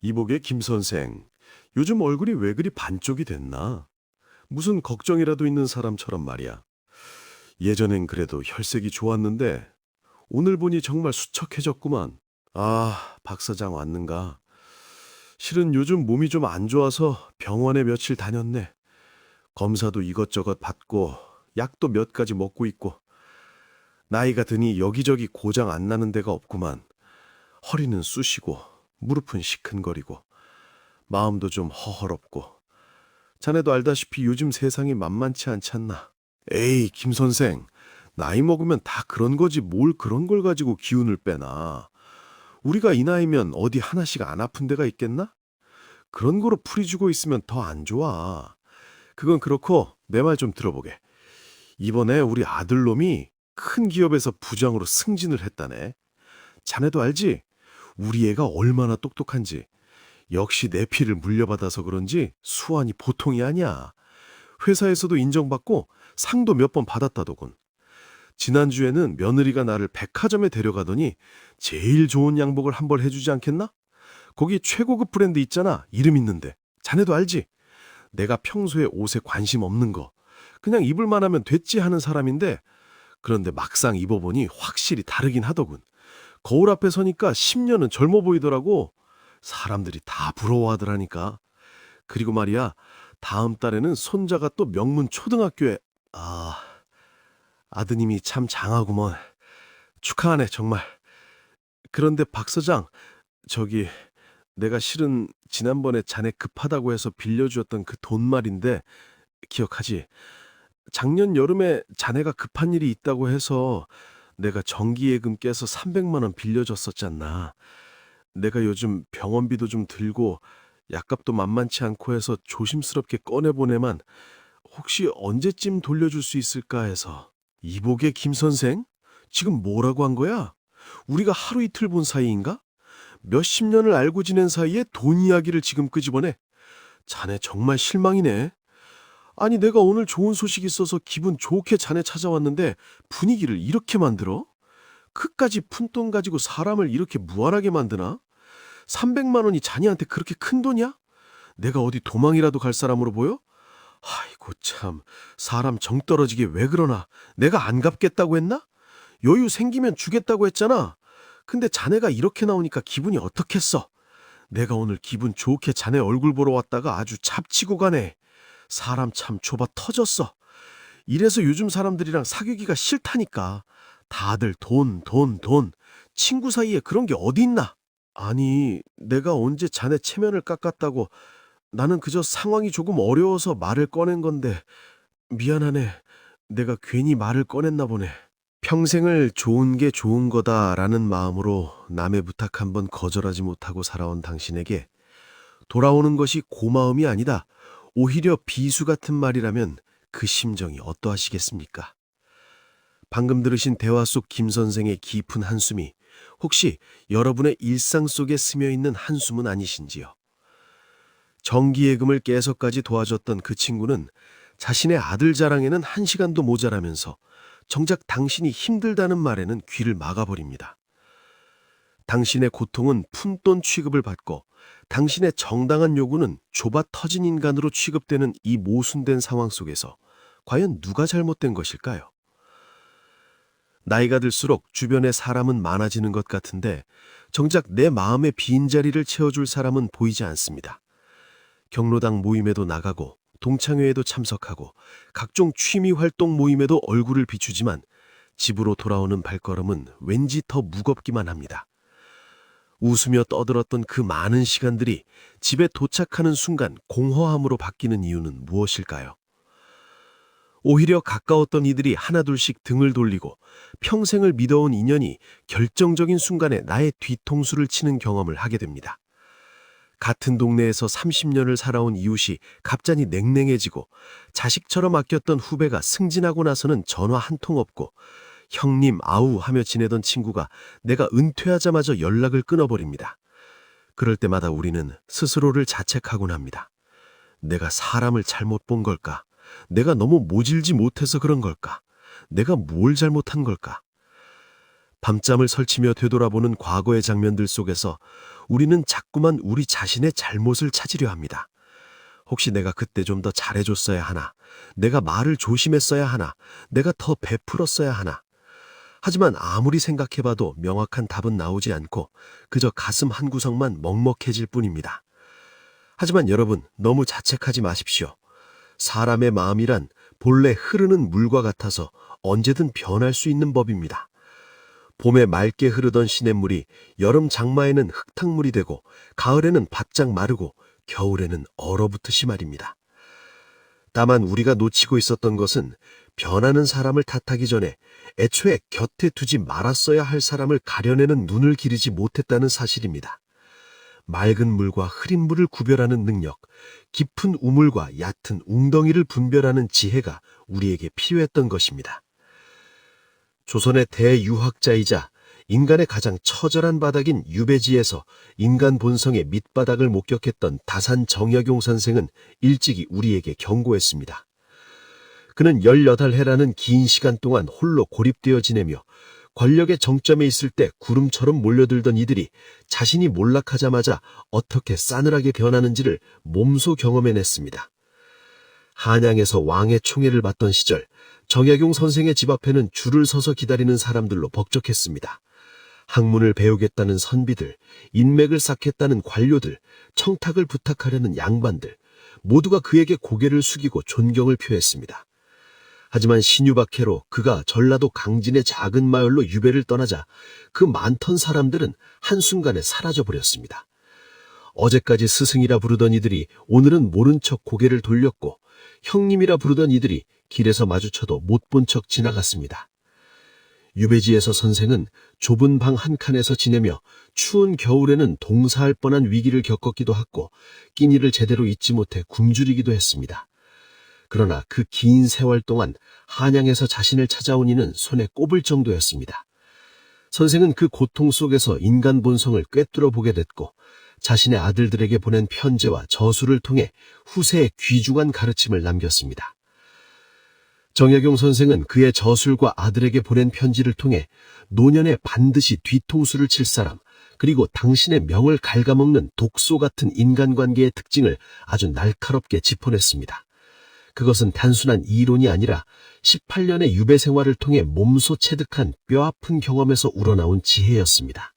이복의 김 선생, 요즘 얼굴이 왜 그리 반쪽이 됐나? 무슨 걱정이라도 있는 사람처럼 말이야. 예전엔 그래도 혈색이 좋았는데 오늘 보니 정말 수척해졌구만. 아, 박 사장 왔는가? 실은 요즘 몸이 좀 안 좋아서 병원에 며칠 다녔네. 검사도 이것저것 받고 약도 몇 가지 먹고 있고 나이가 드니 여기저기 고장 안 나는 데가 없구만. 허리는 쑤시고 무릎은 시큰거리고 마음도 좀 허허럽고 자네도 알다시피 요즘 세상이 만만치 않지 않나. 에이, 김 선생. 나이 먹으면 다 그런 거지 뭘 그런 걸 가지고 기운을 빼나. 우리가 이 나이면 어디 하나씩 안 아픈 데가 있겠나? 그런 거로 풀이 주고 있으면 더 안 좋아. 그건 그렇고 내 말 좀 들어보게. 이번에 우리 아들놈이 큰 기업에서 부장으로 승진을 했다네. 자네도 알지? 우리 애가 얼마나 똑똑한지. 역시 내 피를 물려받아서 그런지 수완이 보통이 아니야. 회사에서도 인정받고 상도 몇 번 받았다더군. 지난주에는 며느리가 나를 백화점에 데려가더니 제일 좋은 양복을 한 벌 해주지 않겠나? 거기 최고급 브랜드 있잖아. 이름 있는데. 자네도 알지? 내가 평소에 옷에 관심 없는 거. 그냥 입을만 하면 됐지 하는 사람인데 그런데 막상 입어보니 확실히 다르긴 하더군. 거울 앞에 서니까 10년은 젊어 보이더라고. 사람들이 다 부러워하더라니까. 그리고 말이야, 다음 달에는 손자가 또 명문 초등학교에... 아드님이 참 장하구먼. 축하하네, 정말. 그런데 박 사장, 저기 내가 실은 지난번에 자네 급하다고 해서 빌려주었던 그 돈 말인데 기억하지? 작년 여름에 자네가 급한 일이 있다고 해서 내가 정기예금 깨서 300만 원 빌려줬었잖아. 내가 요즘 병원비도 좀 들고 약값도 만만치 않고 해서 조심스럽게 꺼내보내만 혹시 언제쯤 돌려줄 수 있을까 해서. 이복의 김 선생? 지금 뭐라고 한 거야? 우리가 하루 이틀 본 사이인가? 몇십 년을 알고 지낸 사이에 돈 이야기를 지금 끄집어내? 자네 정말 실망이네. 아니 내가 오늘 좋은 소식 있어서 기분 좋게 자네 찾아왔는데 분위기를 이렇게 만들어? 그까지 푼돈 가지고 사람을 이렇게 무안하게 만드나? 300만 원이 자네한테 그렇게 큰 돈이야? 내가 어디 도망이라도 갈 사람으로 보여? 아이고 참, 사람 정 떨어지게 왜 그러나. 내가 안 갚겠다고 했나? 여유 생기면 주겠다고 했잖아. 근데 자네가 이렇게 나오니까 기분이 어떻겠어? 내가 오늘 기분 좋게 자네 얼굴 보러 왔다가 아주 잡치고 가네. 사람 참 좁아 터졌어. 이래서 요즘 사람들이랑 사귀기가 싫다니까. 다들 돈, 돈, 돈. 친구 사이에 그런 게 어디 있나? 아니, 내가 언제 자네 체면을 깎았다고. 나는 그저 상황이 조금 어려워서 말을 꺼낸 건데 미안하네. 내가 괜히 말을 꺼냈나 보네. 평생을 좋은 게 좋은 거다라는 마음으로 남의 부탁 한번 거절하지 못하고 살아온 당신에게 돌아오는 것이 고마움이 아니다, 오히려 비수 같은 말이라면 그 심정이 어떠하시겠습니까? 방금 들으신 대화 속 김 선생의 깊은 한숨이 혹시 여러분의 일상 속에 스며 있는 한숨은 아니신지요? 정기예금을 깨서까지 도와줬던 그 친구는 자신의 아들 자랑에는 1시간도 모자라면서 정작 당신이 힘들다는 말에는 귀를 막아버립니다. 당신의 고통은 푼돈 취급을 받고 당신의 정당한 요구는 좁아 터진 인간으로 취급되는 이 모순된 상황 속에서 과연 누가 잘못된 것일까요? 나이가 들수록 주변에 사람은 많아지는 것 같은데 정작 내 마음의 빈자리를 채워줄 사람은 보이지 않습니다. 경로당 모임에도 나가고 동창회에도 참석하고 각종 취미 활동 모임에도 얼굴을 비추지만 집으로 돌아오는 발걸음은 왠지 더 무겁기만 합니다. 웃으며 떠들었던 그 많은 시간들이 집에 도착하는 순간 공허함으로 바뀌는 이유는 무엇일까요? 오히려 가까웠던 이들이 하나둘씩 등을 돌리고 평생을 믿어온 인연이 결정적인 순간에 나의 뒤통수를 치는 경험을 하게 됩니다. 같은 동네에서 30년을 살아온 이웃이 갑자기 냉랭해지고 자식처럼 아꼈던 후배가 승진하고 나서는 전화 한 통 없고 형님 아우 하며 지내던 친구가 내가 은퇴하자마자 연락을 끊어버립니다. 그럴 때마다 우리는 스스로를 자책하곤 합니다. 내가 사람을 잘못 본 걸까? 내가 너무 모질지 못해서 그런 걸까? 내가 뭘 잘못한 걸까? 밤잠을 설치며 되돌아보는 과거의 장면들 속에서 우리는 자꾸만 우리 자신의 잘못을 찾으려 합니다. 혹시 내가 그때 좀 더 잘해줬어야 하나? 내가 말을 조심했어야 하나? 내가 더 베풀었어야 하나? 하지만 아무리 생각해봐도 명확한 답은 나오지 않고 그저 가슴 한구석만 먹먹해질 뿐입니다. 하지만 여러분, 너무 자책하지 마십시오. 사람의 마음이란 본래 흐르는 물과 같아서 언제든 변할 수 있는 법입니다. 봄에 맑게 흐르던 시냇물이 여름 장마에는 흙탕물이 되고 가을에는 바짝 마르고 겨울에는 얼어붙으시 말입니다. 다만 우리가 놓치고 있었던 것은 변하는 사람을 탓하기 전에 애초에 곁에 두지 말았어야 할 사람을 가려내는 눈을 기르지 못했다는 사실입니다. 맑은 물과 흐린 물을 구별하는 능력, 깊은 우물과 얕은 웅덩이를 분별하는 지혜가 우리에게 필요했던 것입니다. 조선의 대유학자이자 인간의 가장 처절한 바닥인 유배지에서 인간 본성의 밑바닥을 목격했던 다산 정약용 선생은 일찍이 우리에게 경고했습니다. 그는 18해라는 긴 시간 동안 홀로 고립되어 지내며 권력의 정점에 있을 때 구름처럼 몰려들던 이들이 자신이 몰락하자마자 어떻게 싸늘하게 변하는지를 몸소 경험해냈습니다. 한양에서 왕의 총애를 받던 시절 정약용 선생의 집 앞에는 줄을 서서 기다리는 사람들로 벅적했습니다. 학문을 배우겠다는 선비들, 인맥을 쌓겠다는 관료들, 청탁을 부탁하려는 양반들, 모두가 그에게 고개를 숙이고 존경을 표했습니다. 하지만 신유박해로 그가 전라도 강진의 작은 마을로 유배를 떠나자 그 많던 사람들은 한순간에 사라져버렸습니다. 어제까지 스승이라 부르던 이들이 오늘은 모른 척 고개를 돌렸고 형님이라 부르던 이들이 길에서 마주쳐도 못 본 척 지나갔습니다. 유배지에서 선생은 좁은 방 한 칸에서 지내며 추운 겨울에는 동사할 뻔한 위기를 겪었기도 했고 끼니를 제대로 잊지 못해 굶주리기도 했습니다. 그러나 그 긴 세월 동안 한양에서 자신을 찾아온 이는 손에 꼽을 정도였습니다. 선생은 그 고통 속에서 인간 본성을 꿰뚫어 보게 됐고 자신의 아들들에게 보낸 편지와 저수를 통해 후세에 귀중한 가르침을 남겼습니다. 정약용 선생은 그의 저술과 아들에게 보낸 편지를 통해 노년에 반드시 뒤통수를 칠 사람, 그리고 당신의 명을 갉아먹는 독소 같은 인간관계의 특징을 아주 날카롭게 짚어냈습니다. 그것은 단순한 이론이 아니라 18년의 유배 생활을 통해 몸소 체득한 뼈아픈 경험에서 우러나온 지혜였습니다.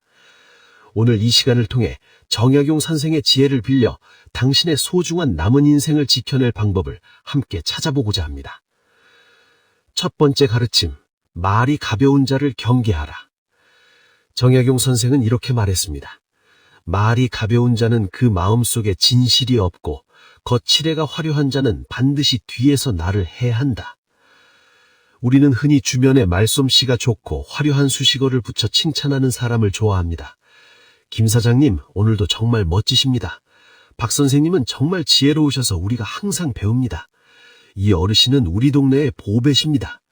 오늘 이 시간을 통해 정약용 선생의 지혜를 빌려 당신의 소중한 남은 인생을 지켜낼 방법을 함께 찾아보고자 합니다. 첫 번째 가르침, 말이 가벼운 자를 경계하라. 정약용 선생은 이렇게 말했습니다. 말이 가벼운 자는 그 마음속에 진실이 없고 거칠애가 화려한 자는 반드시 뒤에서 나를 해한다. 우리는 흔히 주변에 말솜씨가 좋고 화려한 수식어를 붙여 칭찬하는 사람을 좋아합니다. 김 사장님, 오늘도 정말 멋지십니다. 박 선생님은 정말 지혜로우셔서 우리가 항상 배웁니다. 이 어르신은 우리 동네의 보배십니다.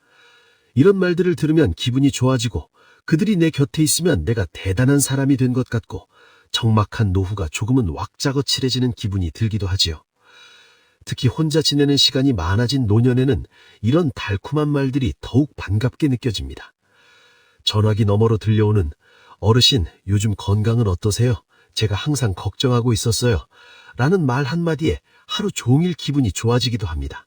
이런 말들을 들으면 기분이 좋아지고 그들이 내 곁에 있으면 내가 대단한 사람이 된 것 같고 적막한 노후가 조금은 왁자거칠해지는 기분이 들기도 하지요. 특히 혼자 지내는 시간이 많아진 노년에는 이런 달콤한 말들이 더욱 반갑게 느껴집니다. 전화기 너머로 들려오는 어르신, 요즘 건강은 어떠세요? 제가 항상 걱정하고 있었어요. 라는 말 한마디에 하루 종일 기분이 좋아지기도 합니다.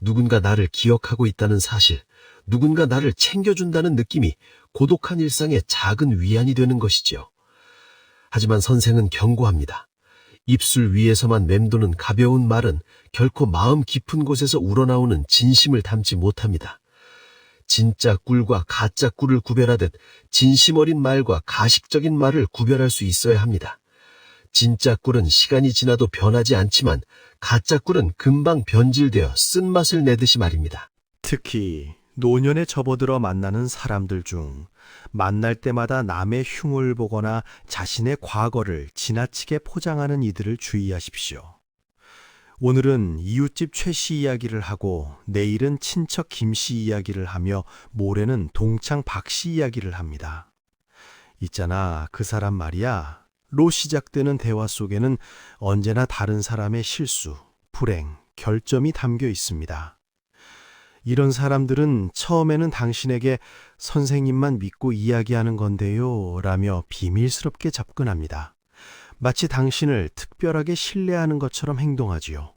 누군가 나를 기억하고 있다는 사실, 누군가 나를 챙겨준다는 느낌이 고독한 일상의 작은 위안이 되는 것이지요. 하지만 선생은 경고합니다. 입술 위에서만 맴도는 가벼운 말은 결코 마음 깊은 곳에서 우러나오는 진심을 담지 못합니다. 진짜 꿀과 가짜 꿀을 구별하듯 진심 어린 말과 가식적인 말을 구별할 수 있어야 합니다. 진짜 꿀은 시간이 지나도 변하지 않지만 가짜 꿀은 금방 변질되어 쓴맛을 내듯이 말입니다. 특히 노년에 접어들어 만나는 사람들 중 만날 때마다 남의 흉을 보거나 자신의 과거를 지나치게 포장하는 이들을 주의하십시오. 오늘은 이웃집 최 씨 이야기를 하고 내일은 친척 김 씨 이야기를 하며 모레는 동창 박 씨 이야기를 합니다. 있잖아, 그 사람 말이야. 로 시작되는 대화 속에는 언제나 다른 사람의 실수, 불행, 결점이 담겨 있습니다. 이런 사람들은 처음에는 당신에게 선생님만 믿고 이야기하는 건데요 라며 비밀스럽게 접근합니다. 마치 당신을 특별하게 신뢰하는 것처럼 행동하지요.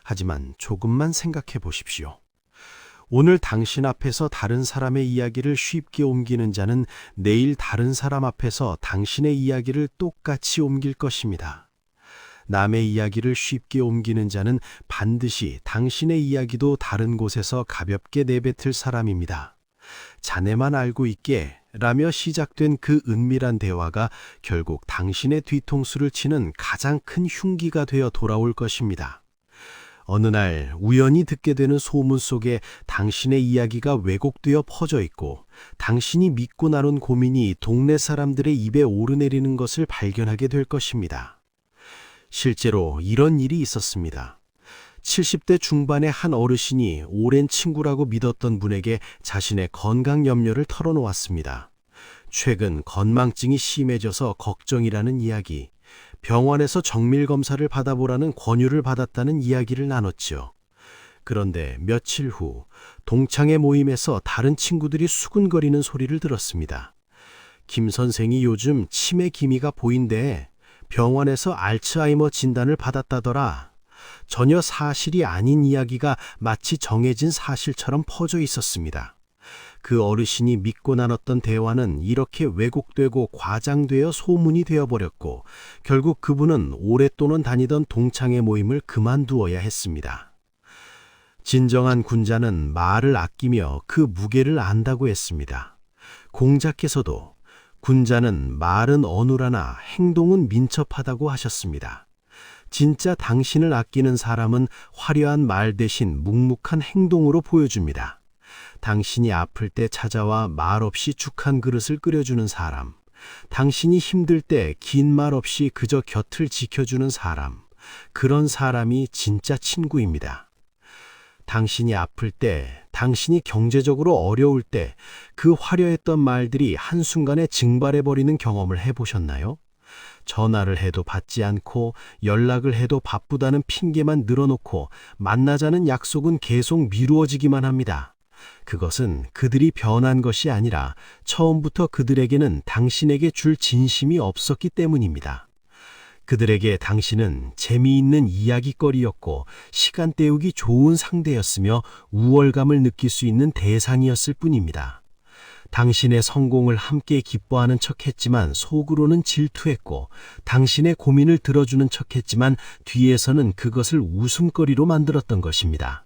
하지만 조금만 생각해 보십시오. 오늘 당신 앞에서 다른 사람의 이야기를 쉽게 옮기는 자는 내일 다른 사람 앞에서 당신의 이야기를 똑같이 옮길 것입니다. 남의 이야기를 쉽게 옮기는 자는 반드시 당신의 이야기도 다른 곳에서 가볍게 내뱉을 사람입니다. 자네만 알고 있게 라며 시작된 그 은밀한 대화가 결국 당신의 뒤통수를 치는 가장 큰 흉기가 되어 돌아올 것입니다. 어느 날 우연히 듣게 되는 소문 속에 당신의 이야기가 왜곡되어 퍼져 있고 당신이 믿고 나눈 고민이 동네 사람들의 입에 오르내리는 것을 발견하게 될 것입니다. 실제로 이런 일이 있었습니다. 70대 중반의 한 어르신이 오랜 친구라고 믿었던 분에게 자신의 건강 염려를 털어놓았습니다. 최근 건망증이 심해져서 걱정이라는 이야기, 병원에서 정밀검사를 받아보라는 권유를 받았다는 이야기를 나눴죠. 그런데 며칠 후 동창회 모임에서 다른 친구들이 수군거리는 소리를 들었습니다. 김 선생이 요즘 치매 기미가 보인대. 병원에서 알츠하이머 진단을 받았다더라. 전혀 사실이 아닌 이야기가 마치 정해진 사실처럼 퍼져 있었습니다. 그 어르신이 믿고 나눴던 대화는 이렇게 왜곡되고 과장되어 소문이 되어버렸고 결국 그분은 오랫동안 다니던 동창회 모임을 그만두어야 했습니다. 진정한 군자는 말을 아끼며 그 무게를 안다고 했습니다. 공자께서도 군자는 말은 어눌하나 행동은 민첩하다고 하셨습니다. 진짜 당신을 아끼는 사람은 화려한 말 대신 묵묵한 행동으로 보여줍니다. 당신이 아플 때 찾아와 말 없이 죽 한 그릇을 끓여주는 사람, 당신이 힘들 때 긴 말 없이 그저 곁을 지켜주는 사람, 그런 사람이 진짜 친구입니다. 당신이 아플 때, 당신이 경제적으로 어려울 때 그 화려했던 말들이 한순간에 증발해버리는 경험을 해보셨나요? 전화를 해도 받지 않고 연락을 해도 바쁘다는 핑계만 늘어놓고 만나자는 약속은 계속 미루어지기만 합니다. 그것은 그들이 변한 것이 아니라 처음부터 그들에게는 당신에게 줄 진심이 없었기 때문입니다. 그들에게 당신은 재미있는 이야기거리였고 시간 때우기 좋은 상대였으며 우월감을 느낄 수 있는 대상이었을 뿐입니다. 당신의 성공을 함께 기뻐하는 척했지만 속으로는 질투했고 당신의 고민을 들어주는 척했지만 뒤에서는 그것을 웃음거리로 만들었던 것입니다.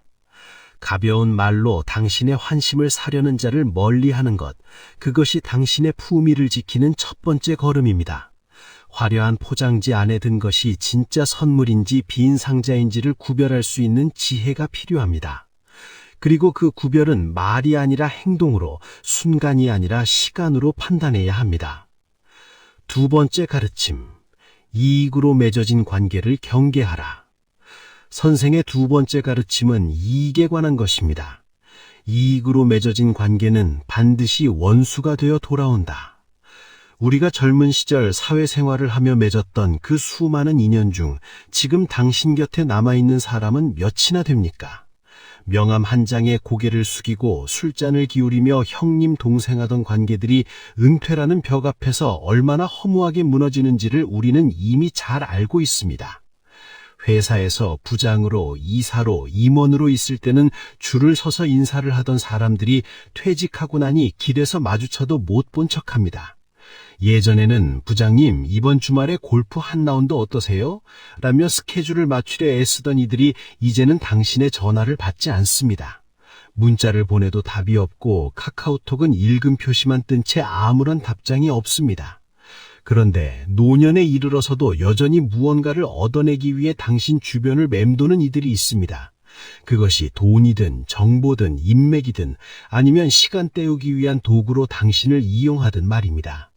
가벼운 말로 당신의 환심을 사려는 자를 멀리하는 것, 그것이 당신의 품위를 지키는 첫 번째 걸음입니다. 화려한 포장지 안에 든 것이 진짜 선물인지 빈 상자인지를 구별할 수 있는 지혜가 필요합니다. 그리고 그 구별은 말이 아니라 행동으로, 순간이 아니라 시간으로 판단해야 합니다. 두 번째 가르침, 이익으로 맺어진 관계를 경계하라. 선생의 두 번째 가르침은 이익에 관한 것입니다. 이익으로 맺어진 관계는 반드시 원수가 되어 돌아온다. 우리가 젊은 시절 사회생활을 하며 맺었던 그 수많은 인연 중 지금 당신 곁에 남아있는 사람은 몇이나 됩니까? 명함 한 장에 고개를 숙이고 술잔을 기울이며 형님 동생하던 관계들이 은퇴라는 벽 앞에서 얼마나 허무하게 무너지는지를 우리는 이미 잘 알고 있습니다. 회사에서 부장으로, 이사로, 임원으로 있을 때는 줄을 서서 인사를 하던 사람들이 퇴직하고 나니 길에서 마주쳐도 못 본 척합니다. 예전에는 부장님 이번 주말에 골프 한 라운드 어떠세요? 라며 스케줄을 맞추려 애쓰던 이들이 이제는 당신의 전화를 받지 않습니다. 문자를 보내도 답이 없고 카카오톡은 읽음 표시만 뜬 채 아무런 답장이 없습니다. 그런데 노년에 이르러서도 여전히 무언가를 얻어내기 위해 당신 주변을 맴도는 이들이 있습니다. 그것이 돈이든 정보든 인맥이든 아니면 시간 때우기 위한 도구로 당신을 이용하든 말입니다.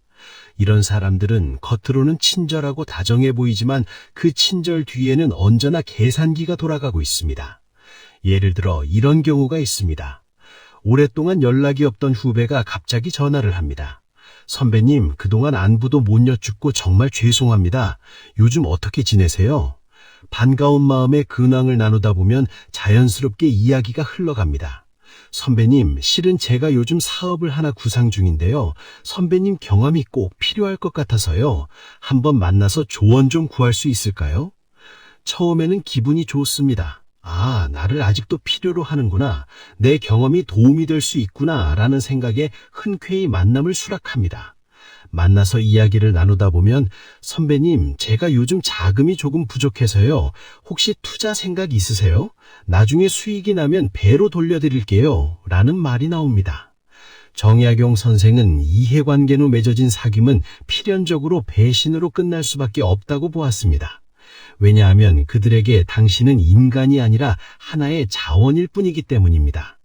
이런 사람들은 겉으로는 친절하고 다정해 보이지만 그 친절 뒤에는 언제나 계산기가 돌아가고 있습니다. 예를 들어 이런 경우가 있습니다. 오랫동안 연락이 없던 후배가 갑자기 전화를 합니다. 선배님, 그동안 안부도 못 여쭙고 정말 죄송합니다. 요즘 어떻게 지내세요? 반가운 마음에 근황을 나누다 보면 자연스럽게 이야기가 흘러갑니다. 선배님, 실은 제가 요즘 사업을 하나 구상 중인데요. 선배님 경험이 꼭 필요할 것 같아서요. 한번 만나서 조언 좀 구할 수 있을까요? 처음에는 기분이 좋습니다. 아, 나를 아직도 필요로 하는구나. 내 경험이 도움이 될 수 있구나. 라는 생각에 흔쾌히 만남을 수락합니다. 만나서 이야기를 나누다 보면 선배님, 제가 요즘 자금이 조금 부족해서요. 혹시 투자 생각 있으세요? 나중에 수익이 나면 배로 돌려드릴게요. 라는 말이 나옵니다. 정약용 선생은 이해관계로 맺어진 사귐은 필연적으로 배신으로 끝날 수밖에 없다고 보았습니다. 왜냐하면 그들에게 당신은 인간이 아니라 하나의 자원일 뿐이기 때문입니다.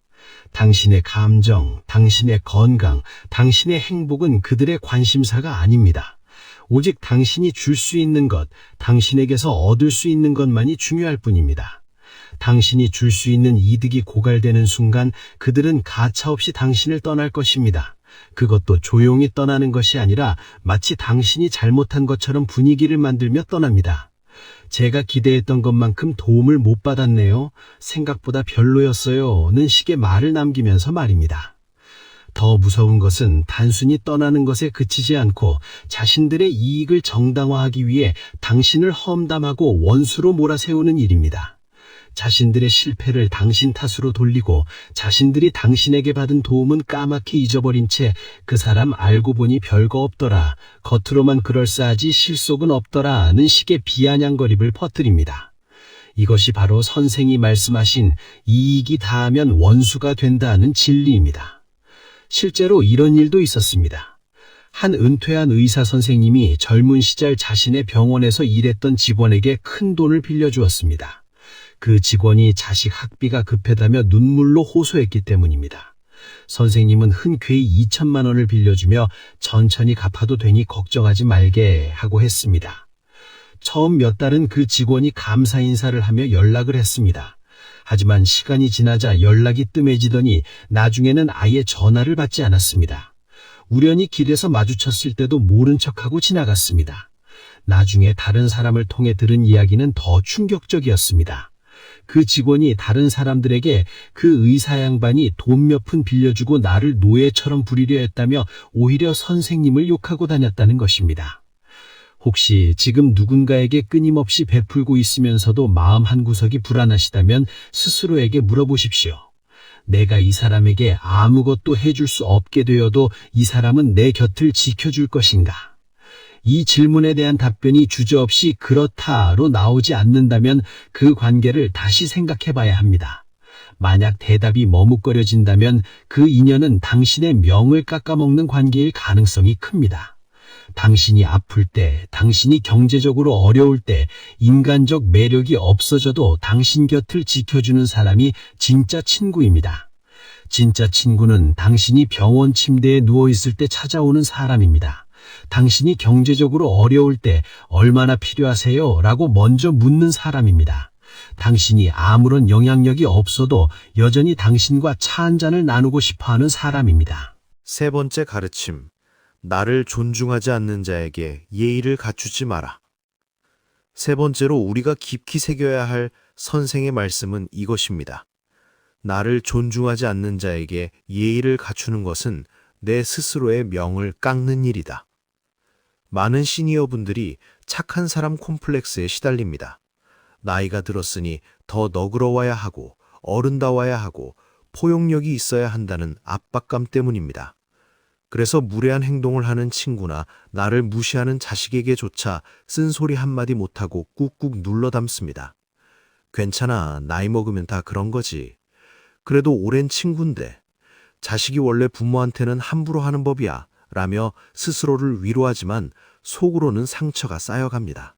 당신의 감정, 당신의 건강, 당신의 행복은 그들의 관심사가 아닙니다. 오직 당신이 줄 수 있는 것, 당신에게서 얻을 수 있는 것만이 중요할 뿐입니다. 당신이 줄 수 있는 이득이 고갈되는 순간 그들은 가차없이 당신을 떠날 것입니다. 그것도 조용히 떠나는 것이 아니라 마치 당신이 잘못한 것처럼 분위기를 만들며 떠납니다. 제가 기대했던 것만큼 도움을 못 받았네요. 생각보다 별로였어요. 는 식의 말을 남기면서 말입니다. 더 무서운 것은 단순히 떠나는 것에 그치지 않고 자신들의 이익을 정당화하기 위해 당신을 험담하고 원수로 몰아세우는 일입니다. 자신들의 실패를 당신 탓으로 돌리고 자신들이 당신에게 받은 도움은 까맣게 잊어버린 채 그 사람 알고 보니 별거 없더라, 겉으로만 그럴싸하지 실속은 없더라는 식의 비아냥거림을 퍼뜨립니다. 이것이 바로 선생이 말씀하신 이익이 다하면 원수가 된다는 진리입니다. 실제로 이런 일도 있었습니다. 한 은퇴한 의사 선생님이 젊은 시절 자신의 병원에서 일했던 직원에게 큰 돈을 빌려주었습니다. 그 직원이 자식 학비가 급하다며 눈물로 호소했기 때문입니다. 선생님은 흔쾌히 2천만 원을 빌려주며 천천히 갚아도 되니 걱정하지 말게 하고 했습니다. 처음 몇 달은 그 직원이 감사 인사를 하며 연락을 했습니다. 하지만 시간이 지나자 연락이 뜸해지더니 나중에는 아예 전화를 받지 않았습니다. 우연히 길에서 마주쳤을 때도 모른 척하고 지나갔습니다. 나중에 다른 사람을 통해 들은 이야기는 더 충격적이었습니다. 그 직원이 다른 사람들에게 그 의사 양반이 돈 몇 푼 빌려주고 나를 노예처럼 부리려 했다며 오히려 선생님을 욕하고 다녔다는 것입니다. 혹시 지금 누군가에게 끊임없이 베풀고 있으면서도 마음 한구석이 불안하시다면 스스로에게 물어보십시오. 내가 이 사람에게 아무것도 해줄 수 없게 되어도 이 사람은 내 곁을 지켜줄 것인가? 이 질문에 대한 답변이 주저없이 그렇다로 나오지 않는다면 그 관계를 다시 생각해 봐야 합니다. 만약 대답이 머뭇거려진다면 그 인연은 당신의 명을 깎아먹는 관계일 가능성이 큽니다. 당신이 아플 때, 당신이 경제적으로 어려울 때, 인간적 매력이 없어져도 당신 곁을 지켜주는 사람이 진짜 친구입니다. 진짜 친구는 당신이 병원 침대에 누워있을 때 찾아오는 사람입니다. 당신이 경제적으로 어려울 때 얼마나 필요하세요? 라고 먼저 묻는 사람입니다. 당신이 아무런 영향력이 없어도 여전히 당신과 차 한 잔을 나누고 싶어하는 사람입니다. 세 번째 가르침, 나를 존중하지 않는 자에게 예의를 갖추지 마라. 세 번째로 우리가 깊이 새겨야 할 선생의 말씀은 이것입니다. 나를 존중하지 않는 자에게 예의를 갖추는 것은 내 스스로의 명을 깎는 일이다. 많은 시니어분들이 착한 사람 콤플렉스에 시달립니다. 나이가 들었으니 더 너그러워야 하고 어른다워야 하고 포용력이 있어야 한다는 압박감 때문입니다. 그래서 무례한 행동을 하는 친구나 나를 무시하는 자식에게조차 쓴소리 한마디 못하고 꾹꾹 눌러 담습니다. 괜찮아, 나이 먹으면 다 그런 거지. 그래도 오랜 친구인데. 자식이 원래 부모한테는 함부로 하는 법이야 라며 스스로를 위로하지만 속으로는 상처가 쌓여갑니다.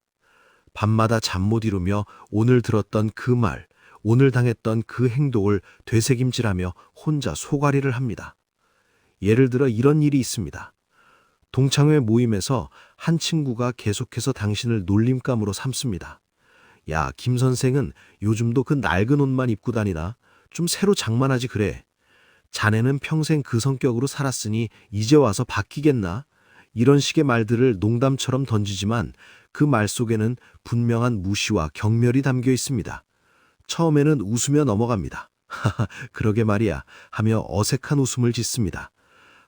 밤마다 잠 못 이루며 오늘 들었던 그 말, 오늘 당했던 그 행동을 되새김질하며 혼자 소가리를 합니다. 예를 들어 이런 일이 있습니다. 동창회 모임에서 한 친구가 계속해서 당신을 놀림감으로 삼습니다. 야, 김 선생은 요즘도 그 낡은 옷만 입고 다니나? 좀 새로 장만하지 그래. 자네는 평생 그 성격으로 살았으니 이제 와서 바뀌겠나? 이런 식의 말들을 농담처럼 던지지만 그 말 속에는 분명한 무시와 경멸이 담겨 있습니다. 처음에는 웃으며 넘어갑니다. 그러게 말이야 하며 어색한 웃음을 짓습니다.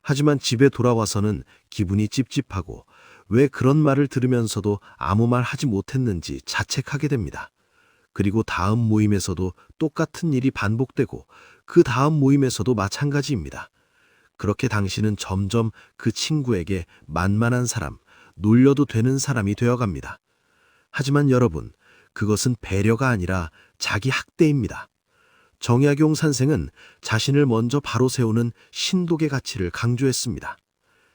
하지만 집에 돌아와서는 기분이 찝찝하고 왜 그런 말을 들으면서도 아무 말 하지 못했는지 자책하게 됩니다. 그리고 다음 모임에서도 똑같은 일이 반복되고 그 다음 모임에서도 마찬가지입니다. 그렇게 당신은 점점 그 친구에게 만만한 사람, 놀려도 되는 사람이 되어갑니다. 하지만 여러분, 그것은 배려가 아니라 자기 학대입니다. 정약용 선생은 자신을 먼저 바로 세우는 신독의 가치를 강조했습니다.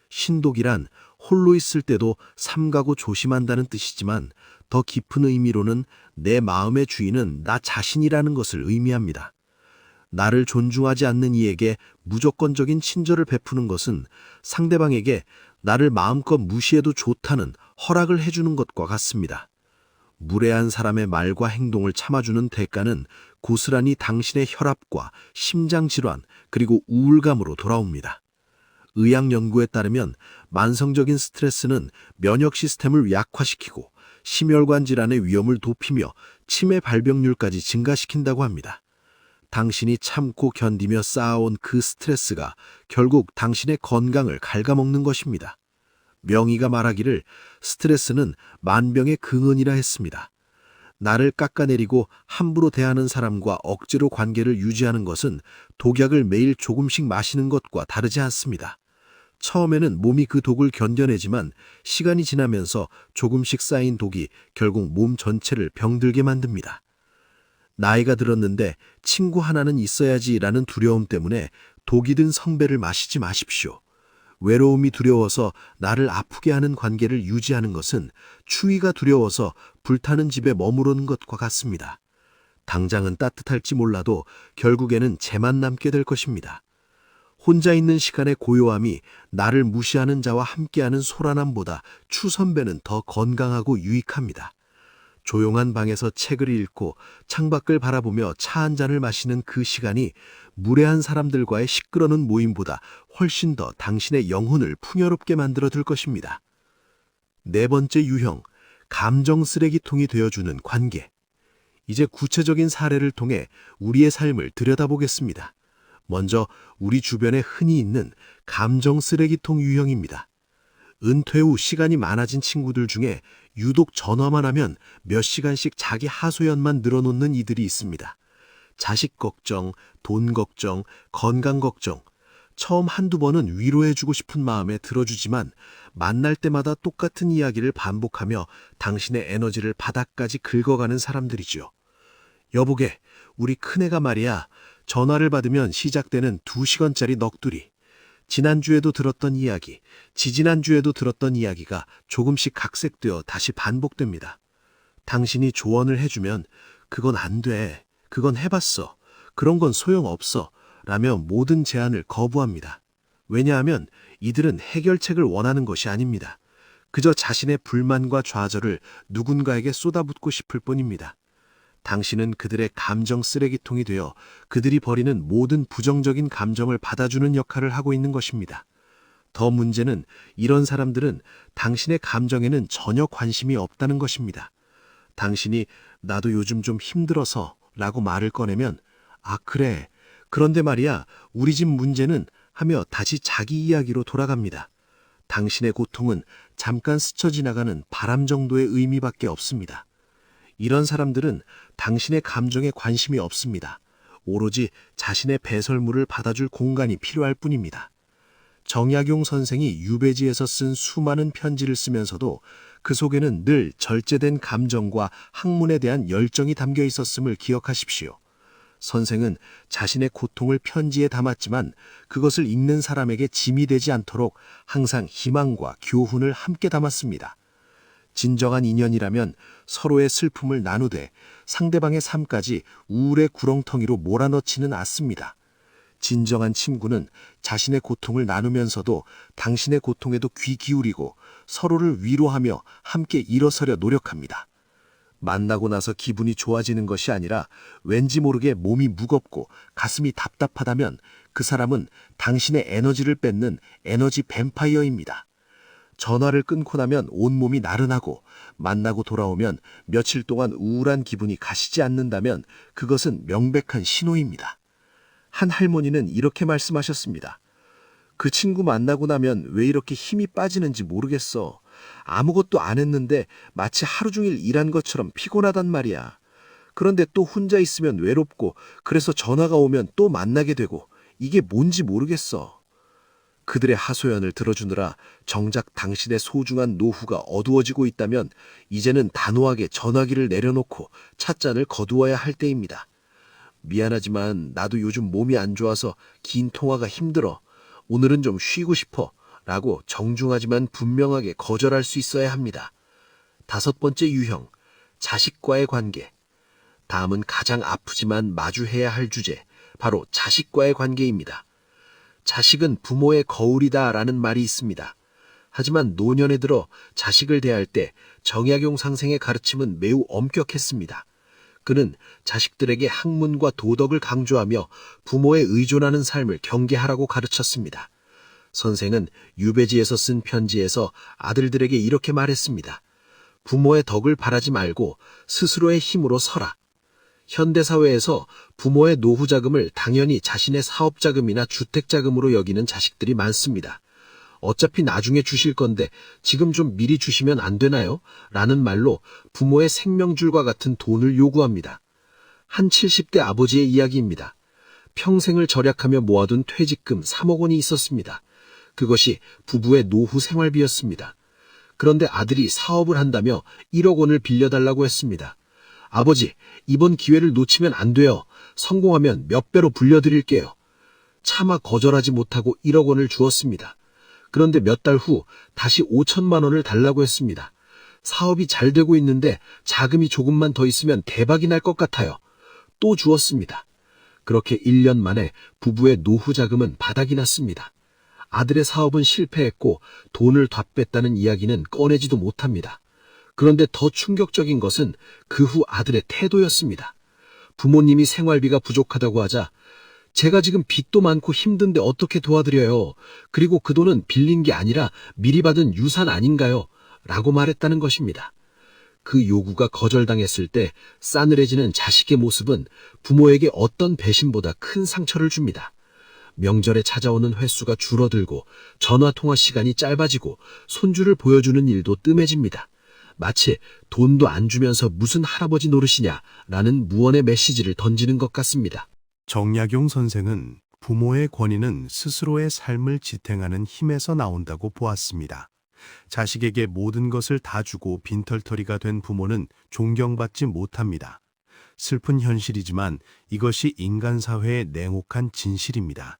신독이란 홀로 있을 때도 삼가고 조심한다는 뜻이지만 더 깊은 의미로는 내 마음의 주인은 나 자신이라는 것을 의미합니다. 나를 존중하지 않는 이에게 무조건적인 친절을 베푸는 것은 상대방에게 나를 마음껏 무시해도 좋다는 허락을 해주는 것과 같습니다. 무례한 사람의 말과 행동을 참아주는 대가는 고스란히 당신의 혈압과 심장질환 그리고 우울감으로 돌아옵니다. 의학 연구에 따르면 만성적인 스트레스는 면역 시스템을 약화시키고 심혈관 질환의 위험을 높이며 치매 발병률까지 증가시킨다고 합니다. 당신이 참고 견디며 쌓아온 그 스트레스가 결국 당신의 건강을 갉아먹는 것입니다. 명의가 말하기를 스트레스는 만병의 근원이라 했습니다. 나를 깎아내리고 함부로 대하는 사람과 억지로 관계를 유지하는 것은 독약을 매일 조금씩 마시는 것과 다르지 않습니다. 처음에는 몸이 그 독을 견뎌내지만 시간이 지나면서 조금씩 쌓인 독이 결국 몸 전체를 병들게 만듭니다. 나이가 들었는데 친구 하나는 있어야지라는 두려움 때문에 독이 든 성배를 마시지 마십시오. 외로움이 두려워서 나를 아프게 하는 관계를 유지하는 것은 추위가 두려워서 불타는 집에 머무르는 것과 같습니다. 당장은 따뜻할지 몰라도 결국에는 재만 남게 될 것입니다. 혼자 있는 시간의 고요함이 나를 무시하는 자와 함께하는 소란함보다 추선배는 더 건강하고 유익합니다. 조용한 방에서 책을 읽고 창밖을 바라보며 차 한 잔을 마시는 그 시간이 무례한 사람들과의 시끄러운 모임보다 훨씬 더 당신의 영혼을 풍요롭게 만들어둘 것입니다. 네 번째 유형, 감정 쓰레기통이 되어주는 관계. 이제 구체적인 사례를 통해 우리의 삶을 들여다보겠습니다. 먼저 우리 주변에 흔히 있는 감정 쓰레기통 유형입니다. 은퇴 후 시간이 많아진 친구들 중에 유독 전화만 하면 몇 시간씩 자기 하소연만 늘어놓는 이들이 있습니다. 자식 걱정, 돈 걱정, 건강 걱정. 처음 한두 번은 위로해주고 싶은 마음에 들어주지만 만날 때마다 똑같은 이야기를 반복하며 당신의 에너지를 바닥까지 긁어가는 사람들이죠. 여보게, 우리 큰애가 말이야. 전화를 받으면 시작되는 2시간짜리 넋두리. 지난주에도 들었던 이야기, 지지난주에도 들었던 이야기가 조금씩 각색되어 다시 반복됩니다. 당신이 조언을 해주면 그건 안 돼, 그건 해봤어, 그런 건 소용없어 라며 모든 제안을 거부합니다. 왜냐하면 이들은 해결책을 원하는 것이 아닙니다. 그저 자신의 불만과 좌절을 누군가에게 쏟아붓고 싶을 뿐입니다. 당신은 그들의 감정 쓰레기통이 되어 그들이 버리는 모든 부정적인 감정을 받아주는 역할을 하고 있는 것입니다. 더 문제는 이런 사람들은 당신의 감정에는 전혀 관심이 없다는 것입니다. 당신이 나도 요즘 좀 힘들어서 라고 말을 꺼내면 아 그래, 그런데 말이야 우리 집 문제는 하며 다시 자기 이야기로 돌아갑니다. 당신의 고통은 잠깐 스쳐 지나가는 바람 정도의 의미밖에 없습니다. 이런 사람들은 당신의 감정에 관심이 없습니다. 오로지 자신의 배설물을 받아줄 공간이 필요할 뿐입니다. 정약용 선생이 유배지에서 쓴 수많은 편지를 쓰면서도 그 속에는 늘 절제된 감정과 학문에 대한 열정이 담겨 있었음을 기억하십시오. 선생은 자신의 고통을 편지에 담았지만 그것을 읽는 사람에게 짐이 되지 않도록 항상 희망과 교훈을 함께 담았습니다. 진정한 인연이라면 서로의 슬픔을 나누되 상대방의 삶까지 우울의 구렁텅이로 몰아넣지는 않습니다. 진정한 친구는 자신의 고통을 나누면서도 당신의 고통에도 귀 기울이고 서로를 위로하며 함께 일어서려 노력합니다. 만나고 나서 기분이 좋아지는 것이 아니라 왠지 모르게 몸이 무겁고 가슴이 답답하다면 그 사람은 당신의 에너지를 뺏는 에너지 뱀파이어입니다. 전화를 끊고 나면 온몸이 나른하고 만나고 돌아오면 며칠 동안 우울한 기분이 가시지 않는다면 그것은 명백한 신호입니다. 한 할머니는 이렇게 말씀하셨습니다. 그 친구 만나고 나면 왜 이렇게 힘이 빠지는지 모르겠어. 아무것도 안 했는데 마치 하루 종일 일한 것처럼 피곤하단 말이야. 그런데 또 혼자 있으면 외롭고 그래서 전화가 오면 또 만나게 되고 이게 뭔지 모르겠어. 그들의 하소연을 들어주느라 정작 당신의 소중한 노후가 어두워지고 있다면 이제는 단호하게 전화기를 내려놓고 찻잔을 거두어야 할 때입니다. 미안하지만 나도 요즘 몸이 안 좋아서 긴 통화가 힘들어. 오늘은 좀 쉬고 싶어. 라고 정중하지만 분명하게 거절할 수 있어야 합니다. 5번째 유형, 자식과의 관계. 다음은 가장 아프지만 마주해야 할 주제, 바로 자식과의 관계입니다. 자식은 부모의 거울이다라는 말이 있습니다. 하지만 노년에 들어 자식을 대할 때 정약용 상생의 가르침은 매우 엄격했습니다. 그는 자식들에게 학문과 도덕을 강조하며 부모에 의존하는 삶을 경계하라고 가르쳤습니다. 선생은 유배지에서 쓴 편지에서 아들들에게 이렇게 말했습니다. 부모의 덕을 바라지 말고 스스로의 힘으로 서라. 현대사회에서 부모의 노후자금을 당연히 자신의 사업자금이나 주택자금으로 여기는 자식들이 많습니다. 어차피 나중에 주실 건데 지금 좀 미리 주시면 안 되나요? 라는 말로 부모의 생명줄과 같은 돈을 요구합니다. 한 70대 아버지의 이야기입니다. 평생을 절약하며 모아둔 퇴직금 3억 원이 있었습니다. 그것이 부부의 노후 생활비였습니다. 그런데 아들이 사업을 한다며 1억 원을 빌려달라고 했습니다. 아버지, 이번 기회를 놓치면 안 돼요. 성공하면 몇 배로 불려드릴게요. 차마 거절하지 못하고 1억 원을 주었습니다. 그런데 몇 달 후 다시 5천만 원을 달라고 했습니다. 사업이 잘 되고 있는데 자금이 조금만 더 있으면 대박이 날 것 같아요. 또 주었습니다. 그렇게 1년 만에 부부의 노후 자금은 바닥이 났습니다. 아들의 사업은 실패했고 돈을 다 뺐다는 이야기는 꺼내지도 못합니다. 그런데 더 충격적인 것은 그 후 아들의 태도였습니다. 부모님이 생활비가 부족하다고 하자 제가 지금 빚도 많고 힘든데 어떻게 도와드려요. 그리고 그 돈은 빌린 게 아니라 미리 받은 유산 아닌가요? 라고 말했다는 것입니다. 그 요구가 거절당했을 때 싸늘해지는 자식의 모습은 부모에게 어떤 배신보다 큰 상처를 줍니다. 명절에 찾아오는 횟수가 줄어들고 전화통화 시간이 짧아지고 손주를 보여주는 일도 뜸해집니다. 마치 돈도 안 주면서 무슨 할아버지 노릇이냐라는 무언의 메시지를 던지는 것 같습니다. 정약용 선생은 부모의 권위는 스스로의 삶을 지탱하는 힘에서 나온다고 보았습니다. 자식에게 모든 것을 다 주고 빈털터리가 된 부모는 존경받지 못합니다. 슬픈 현실이지만 이것이 인간 사회의 냉혹한 진실입니다.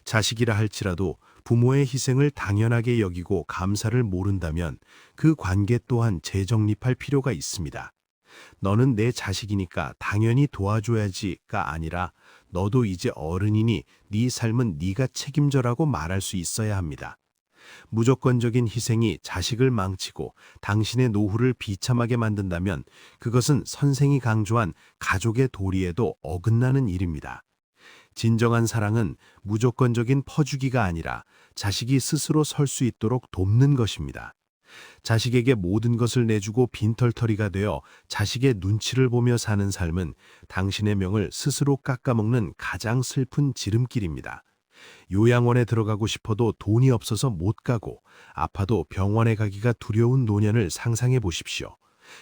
자식이라 할지라도 부모의 희생을 당연하게 여기고 감사를 모른다면 그 관계 또한 재정립할 필요가 있습니다. 너는 내 자식이니까 당연히 도와줘야지가 아니라 너도 이제 어른이니 네 삶은 네가 책임져라고 말할 수 있어야 합니다. 무조건적인 희생이 자식을 망치고 당신의 노후를 비참하게 만든다면 그것은 선생이 강조한 가족의 도리에도 어긋나는 일입니다. 진정한 사랑은 무조건적인 퍼주기가 아니라 자식이 스스로 설 수 있도록 돕는 것입니다. 자식에게 모든 것을 내주고 빈털터리가 되어 자식의 눈치를 보며 사는 삶은 당신의 명을 스스로 깎아먹는 가장 슬픈 지름길입니다. 요양원에 들어가고 싶어도 돈이 없어서 못 가고 아파도 병원에 가기가 두려운 노년을 상상해 보십시오.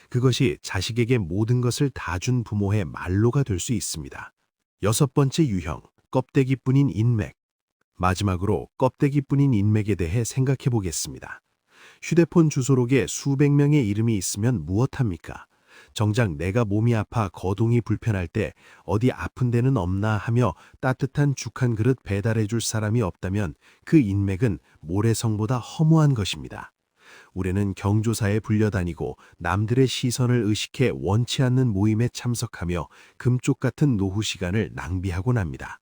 그것이 자식에게 모든 것을 다 준 부모의 말로가 될 수 있습니다. 6번째 유형, 껍데기뿐인 인맥. 마지막으로 껍데기뿐인 인맥에 대해 생각해 보겠습니다. 휴대폰 주소록에 수백 명의 이름이 있으면 무엇합니까? 정작 내가 몸이 아파 거동이 불편할 때 어디 아픈 데는 없나 하며 따뜻한 죽 한 그릇 배달해 줄 사람이 없다면 그 인맥은 모래성보다 허무한 것입니다. 우리는 경조사에 불려다니고 남들의 시선을 의식해 원치 않는 모임에 참석하며 금쪽 같은 노후 시간을 낭비하곤 합니다.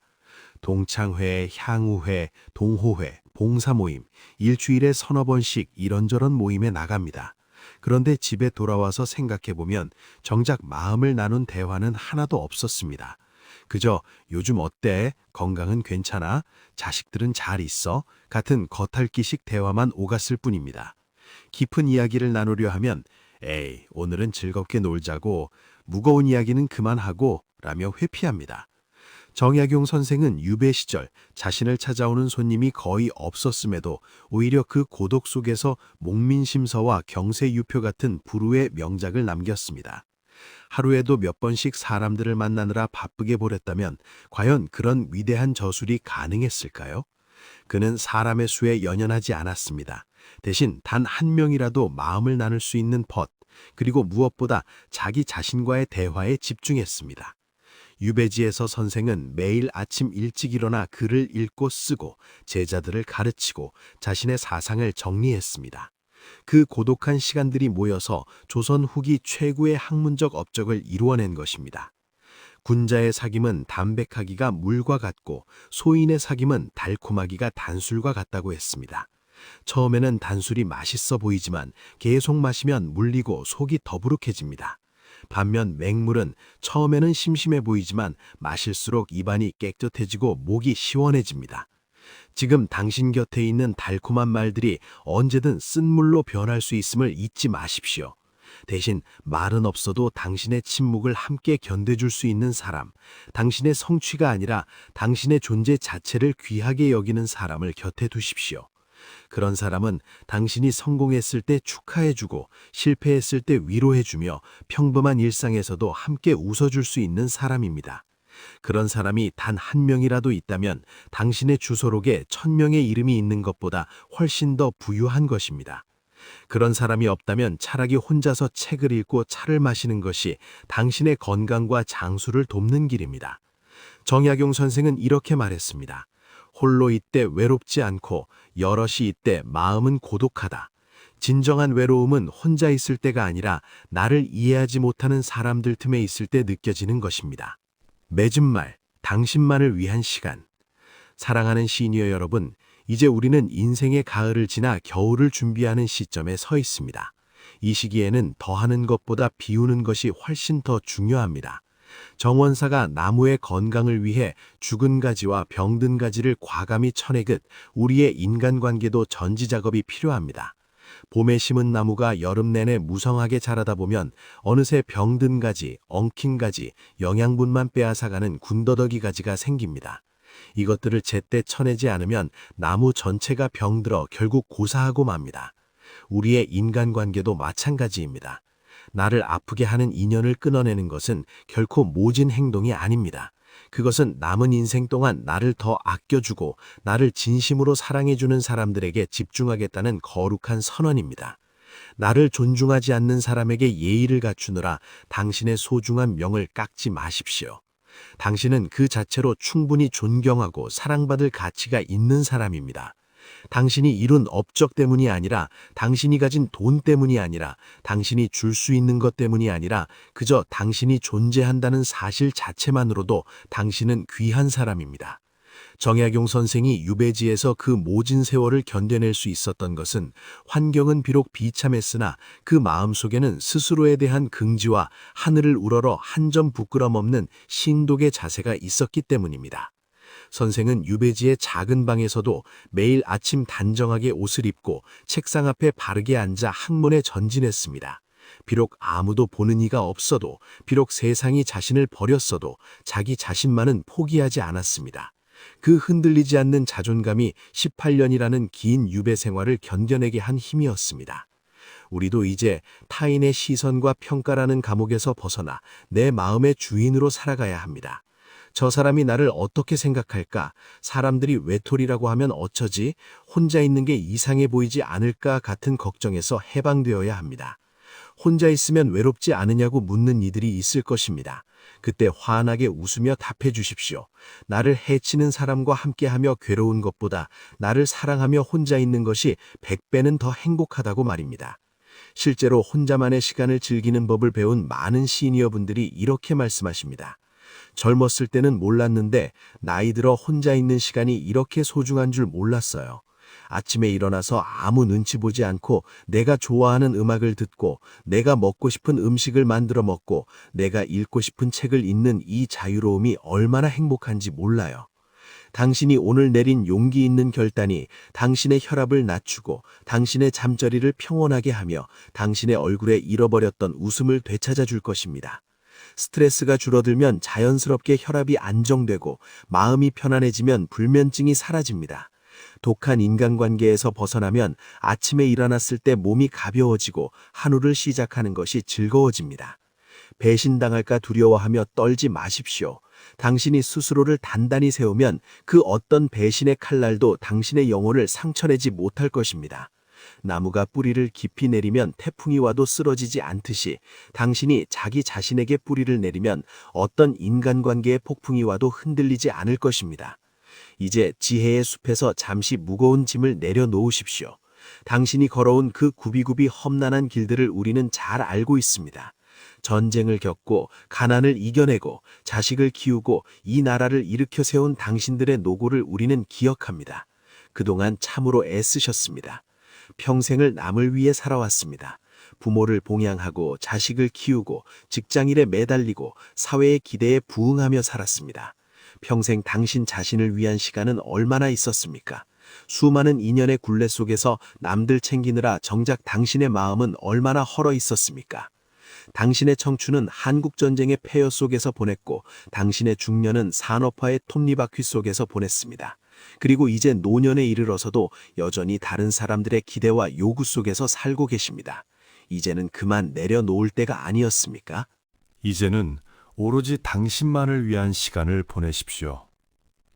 동창회, 향후회, 동호회, 봉사모임, 일주일에 서너 번씩 이런저런 모임에 나갑니다. 그런데 집에 돌아와서 생각해보면 정작 마음을 나눈 대화는 하나도 없었습니다. 그저 요즘 어때? 건강은 괜찮아? 자식들은 잘 있어? 같은 겉핥기식 대화만 오갔을 뿐입니다. 깊은 이야기를 나누려 하면 에이, 오늘은 즐겁게 놀자고 무거운 이야기는 그만하고 라며 회피합니다. 정약용 선생은 유배 시절 자신을 찾아오는 손님이 거의 없었음에도 오히려 그 고독 속에서 목민심서와 경세유표 같은 불후의 명작을 남겼습니다. 하루에도 몇 번씩 사람들을 만나느라 바쁘게 보냈다면 과연 그런 위대한 저술이 가능했을까요? 그는 사람의 수에 연연하지 않았습니다. 대신 단 한 명이라도 마음을 나눌 수 있는 벗, 그리고 무엇보다 자기 자신과의 대화에 집중했습니다. 유배지에서 선생은 매일 아침 일찍 일어나 글을 읽고 쓰고 제자들을 가르치고 자신의 사상을 정리했습니다. 그 고독한 시간들이 모여서 조선 후기 최고의 학문적 업적을 이루어낸 것입니다. 군자의 사김은 담백하기가 물과 같고 소인의 사김은 달콤하기가 단술과 같다고 했습니다. 처음에는 단술이 맛있어 보이지만 계속 마시면 물리고 속이 더부룩해집니다. 반면 맹물은 처음에는 심심해 보이지만 마실수록 입안이 깨끗해지고 목이 시원해집니다. 지금 당신 곁에 있는 달콤한 말들이 언제든 쓴물로 변할 수 있음을 잊지 마십시오. 대신 말은 없어도 당신의 침묵을 함께 견뎌줄 수 있는 사람, 당신의 성취가 아니라 당신의 존재 자체를 귀하게 여기는 사람을 곁에 두십시오. 그런 사람은 당신이 성공했을 때 축하해주고 실패했을 때 위로해주며 평범한 일상에서도 함께 웃어줄 수 있는 사람입니다. 그런 사람이 단 한 명이라도 있다면 당신의 주소록에 1000명의 이름이 있는 것보다 훨씬 더 부유한 것입니다. 그런 사람이 없다면 차라리 혼자서 책을 읽고 차를 마시는 것이 당신의 건강과 장수를 돕는 길입니다. 정약용 선생은 이렇게 말했습니다. 홀로 있되 외롭지 않고 여럿이 있되 마음은 고독하다. 진정한 외로움은 혼자 있을 때가 아니라 나를 이해하지 못하는 사람들 틈에 있을 때 느껴지는 것입니다. 맺은 말, 당신만을 위한 시간. 사랑하는 시니어 여러분, 이제 우리는 인생의 가을을 지나 겨울을 준비하는 시점에 서 있습니다. 이 시기에는 더하는 것보다 비우는 것이 훨씬 더 중요합니다. 정원사가 나무의 건강을 위해 죽은 가지와 병든 가지를 과감히 쳐내듯 우리의 인간관계도 전지작업이 필요합니다. 봄에 심은 나무가 여름 내내 무성하게 자라다 보면 어느새 병든 가지, 엉킨 가지, 영양분만 빼앗아가는 군더더기 가지가 생깁니다. 이것들을 제때 쳐내지 않으면 나무 전체가 병들어 결국 고사하고 맙니다. 우리의 인간관계도 마찬가지입니다. 나를 아프게 하는 인연을 끊어내는 것은 결코 모진 행동이 아닙니다. 그것은 남은 인생 동안 나를 더 아껴주고 나를 진심으로 사랑해주는 사람들에게 집중하겠다는 거룩한 선언입니다. 나를 존중하지 않는 사람에게 예의를 갖추느라 당신의 소중한 명을 깎지 마십시오. 당신은 그 자체로 충분히 존경하고 사랑받을 가치가 있는 사람입니다. 당신이 이룬 업적 때문이 아니라, 당신이 가진 돈 때문이 아니라, 당신이 줄 수 있는 것 때문이 아니라 그저 당신이 존재한다는 사실 자체만으로도 당신은 귀한 사람입니다. 정약용 선생이 유배지에서 그 모진 세월을 견뎌낼 수 있었던 것은 환경은 비록 비참했으나 그 마음속에는 스스로에 대한 긍지와 하늘을 우러러 한 점 부끄럼 없는 신독의 자세가 있었기 때문입니다. 선생은 유배지의 작은 방에서도 매일 아침 단정하게 옷을 입고 책상 앞에 바르게 앉아 학문에 전진했습니다. 비록 아무도 보는 이가 없어도, 비록 세상이 자신을 버렸어도 자기 자신만은 포기하지 않았습니다. 그 흔들리지 않는 자존감이 18년이라는 긴 유배 생활을 견뎌내게 한 힘이었습니다. 우리도 이제 타인의 시선과 평가라는 감옥에서 벗어나 내 마음의 주인으로 살아가야 합니다. 저 사람이 나를 어떻게 생각할까? 사람들이 외톨이라고 하면 어쩌지? 혼자 있는 게 이상해 보이지 않을까? 같은 걱정에서 해방되어야 합니다. 혼자 있으면 외롭지 않으냐고 묻는 이들이 있을 것입니다. 그때 환하게 웃으며 답해 주십시오. 나를 해치는 사람과 함께하며 괴로운 것보다 나를 사랑하며 혼자 있는 것이 100배는 더 행복하다고 말입니다. 실제로 혼자만의 시간을 즐기는 법을 배운 많은 시니어분들이 이렇게 말씀하십니다. 젊었을 때는 몰랐는데 나이 들어 혼자 있는 시간이 이렇게 소중한 줄 몰랐어요. 아침에 일어나서 아무 눈치 보지 않고 내가 좋아하는 음악을 듣고 내가 먹고 싶은 음식을 만들어 먹고 내가 읽고 싶은 책을 읽는 이 자유로움이 얼마나 행복한지 몰라요. 당신이 오늘 내린 용기 있는 결단이 당신의 혈압을 낮추고 당신의 잠자리를 평온하게 하며 당신의 얼굴에 잃어버렸던 웃음을 되찾아 줄 것입니다. 스트레스가 줄어들면 자연스럽게 혈압이 안정되고 마음이 편안해지면 불면증이 사라집니다. 독한 인간관계에서 벗어나면 아침에 일어났을 때 몸이 가벼워지고 하루를 시작하는 것이 즐거워집니다. 배신당할까 두려워하며 떨지 마십시오. 당신이 스스로를 단단히 세우면 그 어떤 배신의 칼날도 당신의 영혼을 상처내지 못할 것입니다. 나무가 뿌리를 깊이 내리면 태풍이 와도 쓰러지지 않듯이 당신이 자기 자신에게 뿌리를 내리면 어떤 인간관계의 폭풍이 와도 흔들리지 않을 것입니다. 이제 지혜의 숲에서 잠시 무거운 짐을 내려놓으십시오. 당신이 걸어온 그 굽이굽이 험난한 길들을 우리는 잘 알고 있습니다. 전쟁을 겪고 가난을 이겨내고 자식을 키우고 이 나라를 일으켜 세운 당신들의 노고를 우리는 기억합니다. 그동안 참으로 애쓰셨습니다. 평생을 남을 위해 살아왔습니다. 부모를 봉양하고 자식을 키우고 직장일에 매달리고 사회의 기대에 부응하며 살았습니다. 평생 당신 자신을 위한 시간은 얼마나 있었습니까? 수많은 인연의 굴레 속에서 남들 챙기느라 정작 당신의 마음은 얼마나 헐어 있었습니까? 당신의 청춘은 한국전쟁의 폐허 속에서 보냈고 당신의 중년은 산업화의 톱니바퀴 속에서 보냈습니다. 그리고 이제 노년에 이르러서도 여전히 다른 사람들의 기대와 요구 속에서 살고 계십니다. 이제는 그만 내려놓을 때가 아니었습니까? 이제는 오로지 당신만을 위한 시간을 보내십시오.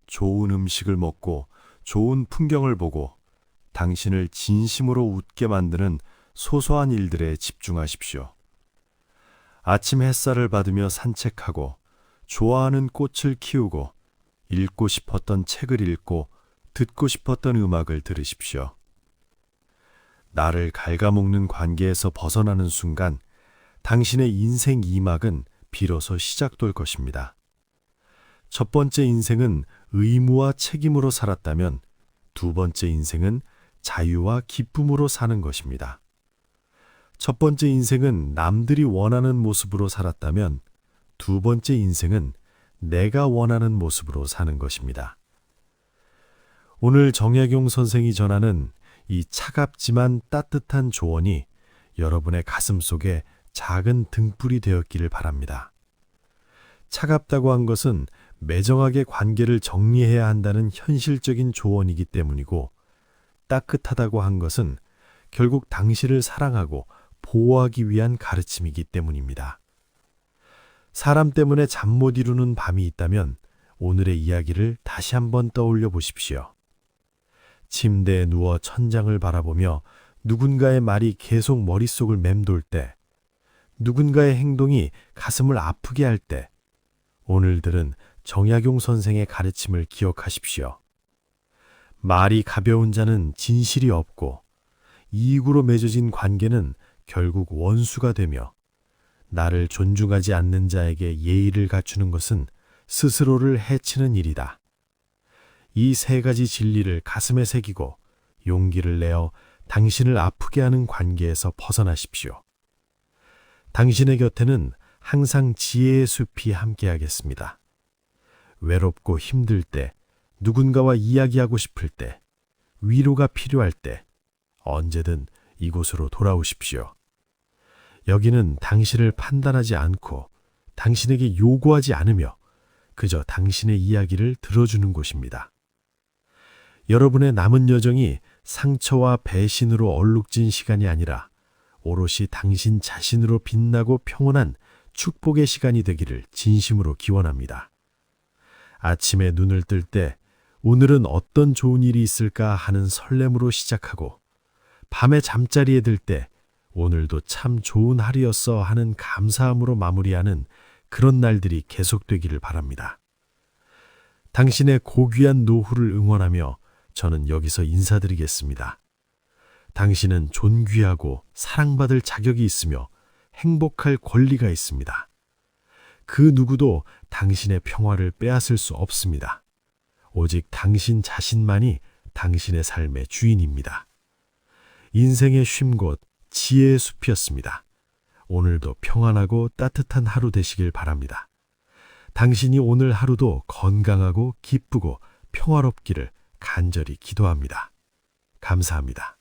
좋은 음식을 먹고 좋은 풍경을 보고 당신을 진심으로 웃게 만드는 소소한 일들에 집중하십시오. 아침 햇살을 받으며 산책하고 좋아하는 꽃을 키우고 읽고 싶었던 책을 읽고 듣고 싶었던 음악을 들으십시오. 나를 갉아먹는 관계에서 벗어나는 순간 당신의 인생 2막은 비로소 시작될 것입니다. 첫 번째 인생은 의무와 책임으로 살았다면 두 번째 인생은 자유와 기쁨으로 사는 것입니다. 첫 번째 인생은 남들이 원하는 모습으로 살았다면 두 번째 인생은 내가 원하는 모습으로 사는 것입니다. 오늘 정약용 선생이 전하는 이 차갑지만 따뜻한 조언이 여러분의 가슴 속에 작은 등불이 되었기를 바랍니다. 차갑다고 한 것은 매정하게 관계를 정리해야 한다는 현실적인 조언이기 때문이고, 따뜻하다고 한 것은 결국 당신을 사랑하고 보호하기 위한 가르침이기 때문입니다. 사람 때문에 잠 못 이루는 밤이 있다면 오늘의 이야기를 다시 한번 떠올려 보십시오. 침대에 누워 천장을 바라보며 누군가의 말이 계속 머릿속을 맴돌 때, 누군가의 행동이 가슴을 아프게 할 때, 오늘들은 정약용 선생의 가르침을 기억하십시오. 말이 가벼운 자는 진실이 없고 이익으로 맺어진 관계는 결국 원수가 되며, 나를 존중하지 않는 자에게 예의를 갖추는 것은 스스로를 해치는 일이다. 이 세 가지 진리를 가슴에 새기고 용기를 내어 당신을 아프게 하는 관계에서 벗어나십시오. 당신의 곁에는 항상 지혜의 숲이 함께하겠습니다. 외롭고 힘들 때, 누군가와 이야기하고 싶을 때, 위로가 필요할 때 언제든 이곳으로 돌아오십시오. 여기는 당신을 판단하지 않고 당신에게 요구하지 않으며 그저 당신의 이야기를 들어주는 곳입니다. 여러분의 남은 여정이 상처와 배신으로 얼룩진 시간이 아니라 오롯이 당신 자신으로 빛나고 평온한 축복의 시간이 되기를 진심으로 기원합니다. 아침에 눈을 뜰 때 오늘은 어떤 좋은 일이 있을까 하는 설렘으로 시작하고, 밤에 잠자리에 들 때 오늘도 참 좋은 하루였어 하는 감사함으로 마무리하는 그런 날들이 계속되기를 바랍니다. 당신의 고귀한 노후를 응원하며 저는 여기서 인사드리겠습니다. 당신은 존귀하고 사랑받을 자격이 있으며 행복할 권리가 있습니다. 그 누구도 당신의 평화를 빼앗을 수 없습니다. 오직 당신 자신만이 당신의 삶의 주인입니다. 인생의 쉼곳 지혜의 숲이었습니다. 오늘도 평안하고 따뜻한 하루 되시길 바랍니다. 당신이 오늘 하루도 건강하고 기쁘고 평화롭기를 간절히 기도합니다. 감사합니다.